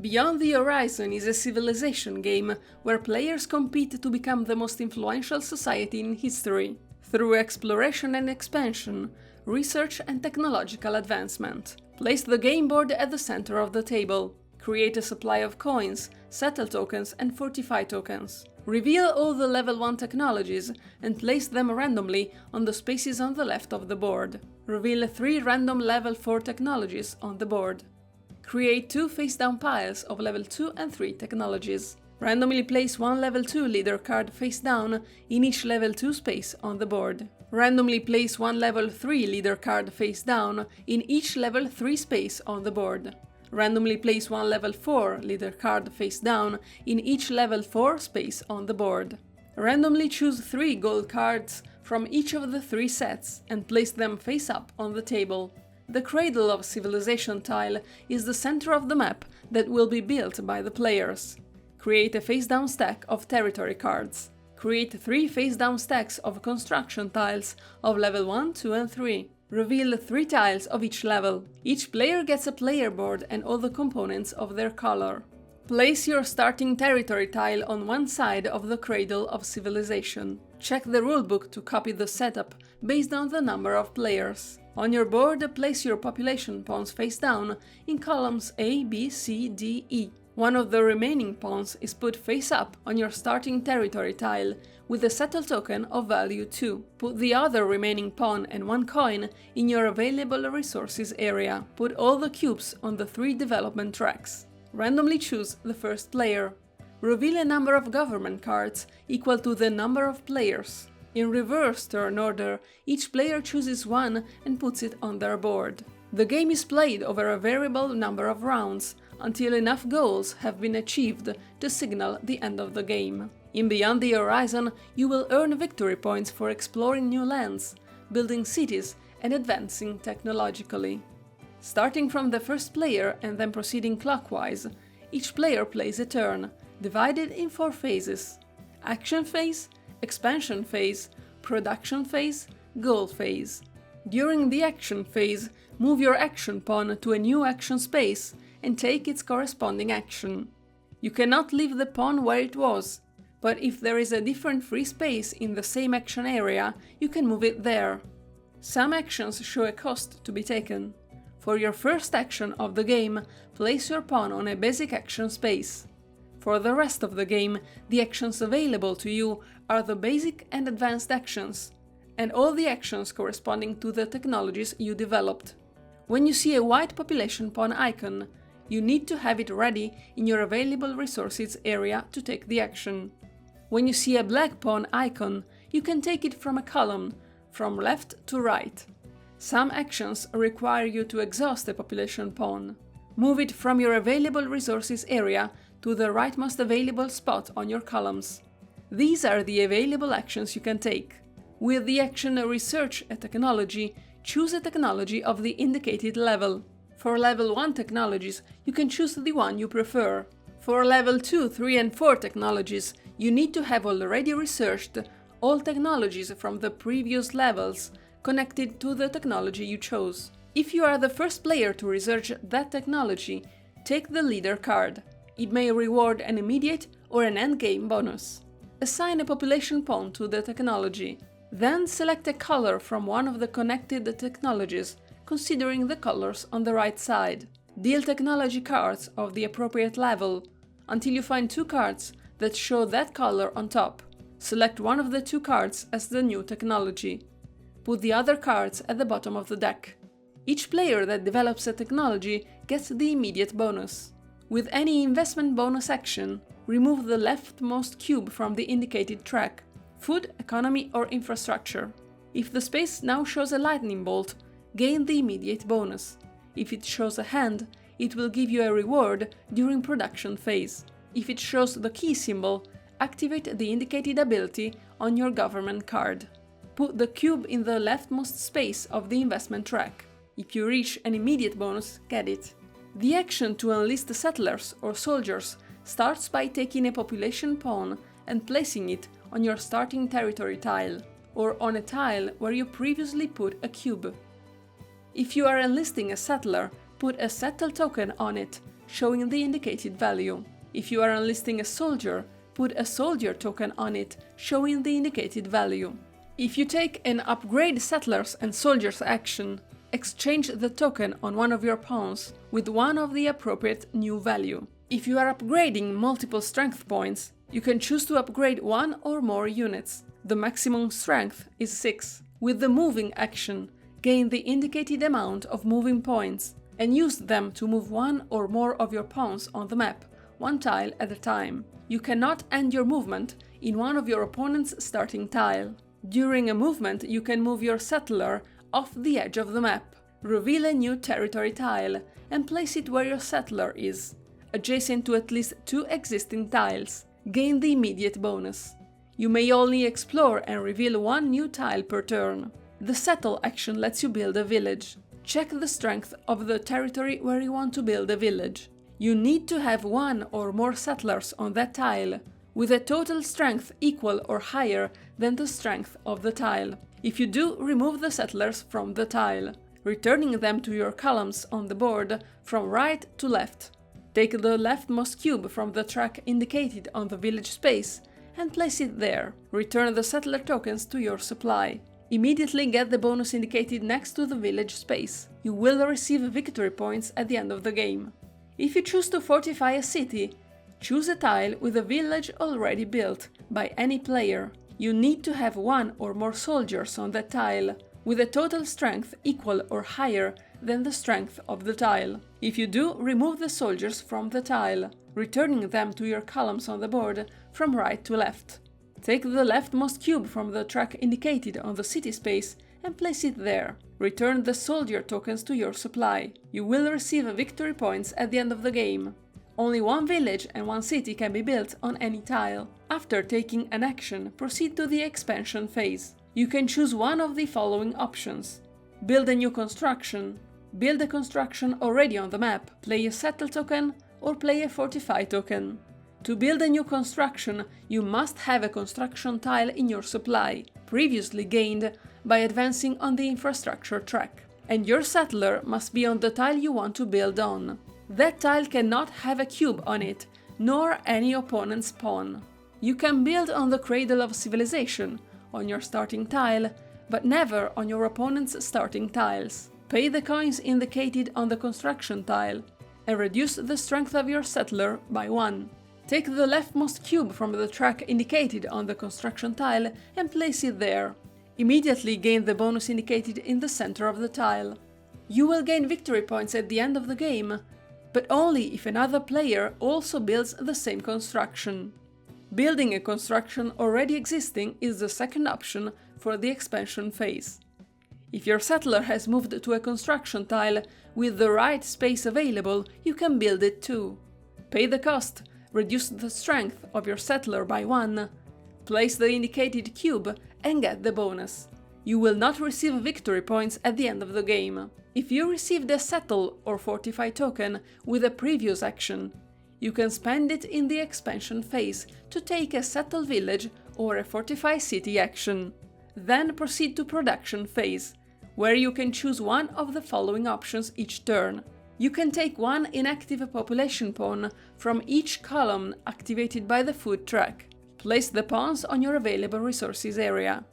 Beyond the Horizon is a civilization game where players compete to become the most influential society in history, through exploration and expansion, research and technological advancement. Place the game board at the center of the table. Create a supply of coins, settle tokens and fortify tokens. Reveal all the level 1 technologies and place them randomly on the spaces on the left of the board. Reveal 3 random level 4 technologies on the board. Create 2 face-down piles of level 2 and 3 technologies. Randomly place 1 level 2 leader card face down in each level 2 space on the board. Randomly place 1 level 3 leader card face down in each level 3 space on the board. Randomly place 1 level 4 leader card face down in each level 4 space on the board. Randomly choose 3 gold cards from each of the 3 sets and place them face up on the table. The Cradle of Civilization tile is the center of the map that will be built by the players. Create a face-down stack of territory cards. Create 3 face-down stacks of construction tiles of level 1, 2 and 3. Reveal 3 tiles of each level. Each player gets a player board and all the components of their color. Place your starting territory tile on one side of the Cradle of Civilization. Check the rulebook to copy the setup based on the number of players. On your board, place your population pawns face down in columns A, B, C, D, E. One of the remaining pawns is put face up on your starting territory tile with a settle token of value 2. Put the other remaining pawn and 1 coin in your available resources area. Put all the cubes on the 3 development tracks. Randomly choose the first player. Reveal a number of government cards equal to the number of players. In reverse turn order, each player chooses one and puts it on their board. The game is played over a variable number of rounds, until enough goals have been achieved to signal the end of the game. In Beyond the Horizon, you will earn victory points for exploring new lands, building cities and advancing technologically. Starting from the first player and then proceeding clockwise, each player plays a turn, divided in 4 phases: action phase, expansion phase, production phase, goal phase. During the action phase, move your action pawn to a new action space and take its corresponding action. You cannot leave the pawn where it was, but if there is a different free space in the same action area, you can move it there. Some actions show a cost to be taken. For your first action of the game, place your pawn on a basic action space. For the rest of the game, the actions available to you are the basic and advanced actions, and all the actions corresponding to the technologies you developed. When you see a white population pawn icon, you need to have it ready in your available resources area to take the action. When you see a black pawn icon, you can take it from a column, from left to right. Some actions require you to exhaust a population pawn. Move it from your available resources area to the rightmost available spot on your columns. These are the available actions you can take. With the action Research a technology, choose a technology of the indicated level. For level 1 technologies, you can choose the one you prefer. For level 2, 3 and 4 technologies, you need to have already researched all technologies from the previous levels connected to the technology you chose. If you are the first player to research that technology, take the leader card. It may reward an immediate or an endgame bonus. Assign a population pawn to the technology. Then select a color from one of the connected technologies, considering the colors on the right side. Deal technology cards of the appropriate level, until you find 2 cards that show that color on top. Select one of the 2 cards as the new technology. Put the other cards at the bottom of the deck. Each player that develops a technology gets the immediate bonus. With any investment bonus action, remove the leftmost cube from the indicated track: food, economy or infrastructure. If the space now shows a lightning bolt, gain the immediate bonus. If it shows a hand, it will give you a reward during production phase. If it shows the key symbol, activate the indicated ability on your government card. Put the cube in the leftmost space of the investment track. If you reach an immediate bonus, get it. The action to enlist settlers or soldiers starts by taking a population pawn and placing it on your starting territory tile, or on a tile where you previously put a cube. If you are enlisting a settler, put a settle token on it, showing the indicated value. If you are enlisting a soldier, put a soldier token on it, showing the indicated value. If you take an upgrade settlers and soldiers action, exchange the token on one of your pawns with one of the appropriate new value. If you are upgrading multiple strength points, you can choose to upgrade one or more units. The maximum strength is 6. With the moving action, gain the indicated amount of moving points and use them to move one or more of your pawns on the map, one tile at a time. You cannot end your movement in one of your opponent's starting tile. During a movement, you can move your settler off the edge of the map. Reveal a new territory tile and place it where your settler is, adjacent to at least 2 existing tiles. Gain the immediate bonus. You may only explore and reveal 1 new tile per turn. The settle action lets you build a village. Check the strength of the territory where you want to build a village. You need to have 1 or more settlers on that tile, with a total strength equal or higher than the strength of the tile. If you do, remove the settlers from the tile, returning them to your columns on the board from right to left. Take the leftmost cube from the track indicated on the village space and place it there. Return the settler tokens to your supply. Immediately get the bonus indicated next to the village space. You will receive victory points at the end of the game. If you choose to fortify a city, choose a tile with a village already built by any player. You need to have 1 or more soldiers on that tile, with a total strength equal or higher than the strength of the tile. If you do, remove the soldiers from the tile, returning them to your columns on the board from right to left. Take the leftmost cube from the track indicated on the city space and place it there. Return the soldier tokens to your supply. You will receive victory points at the end of the game. Only 1 village and 1 city can be built on any tile. After taking an action, proceed to the expansion phase. You can choose one of the following options. Build a new construction, build a construction already on the map, play a settle token, or play a fortify token. To build a new construction, you must have a construction tile in your supply, previously gained by advancing on the infrastructure track. And your settler must be on the tile you want to build on. That tile cannot have a cube on it, nor any opponent's pawn. You can build on the Cradle of Civilization, on your starting tile, but never on your opponent's starting tiles. Pay the coins indicated on the construction tile, and reduce the strength of your settler by 1. Take the leftmost cube from the track indicated on the construction tile and place it there. Immediately gain the bonus indicated in the center of the tile. You will gain victory points at the end of the game, but only if another player also builds the same construction. Building a construction already existing is the second option for the expansion phase. If your settler has moved to a construction tile with the right space available, you can build it too. Pay the cost, reduce the strength of your settler by 1, place the indicated cube and get the bonus. You will not receive victory points at the end of the game. If you received a settle or fortify token with a previous action, you can spend it in the expansion phase to take a settle village or a fortify city action. Then proceed to production phase, where you can choose one of the following options each turn. You can take 1 inactive population pawn from each column activated by the food track. Place the pawns on your available resources area.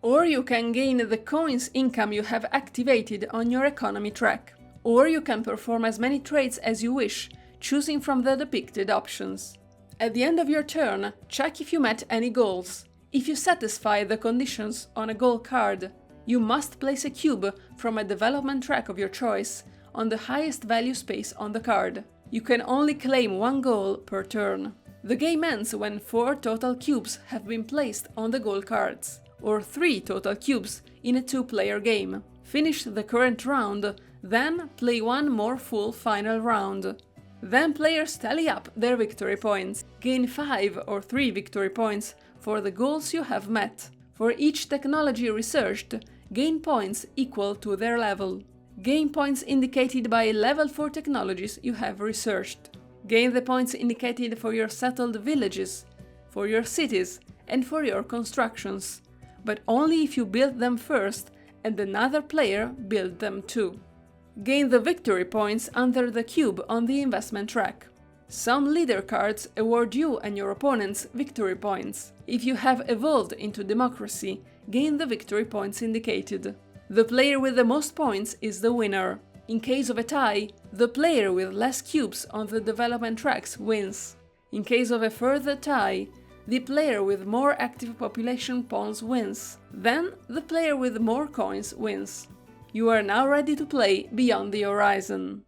Or you can gain the coins income you have activated on your economy track. Or you can perform as many trades as you wish, choosing from the depicted options. At the end of your turn, check if you met any goals. If you satisfy the conditions on a goal card, you must place a cube from a development track of your choice on the highest value space on the card. You can only claim 1 goal per turn. The game ends when 4 total cubes have been placed on the goal cards, or 3 total cubes in a 2-player game. Finish the current round, then play 1 more full final round. Then players tally up their victory points. Gain 5 or 3 victory points for the goals you have met. For each technology researched, gain points equal to their level. Gain points indicated by level 4 technologies you have researched. Gain the points indicated for your settled villages, for your cities, and for your constructions, but only if you build them first and another player build them too. Gain the victory points under the cube on the investment track. Some leader cards award you and your opponents victory points. If you have evolved into democracy, gain the victory points indicated. The player with the most points is the winner. In case of a tie, the player with less cubes on the development tracks wins. In case of a further tie, the player with more active population pawns wins. Then, the player with more coins wins. You are now ready to play Beyond the Horizon.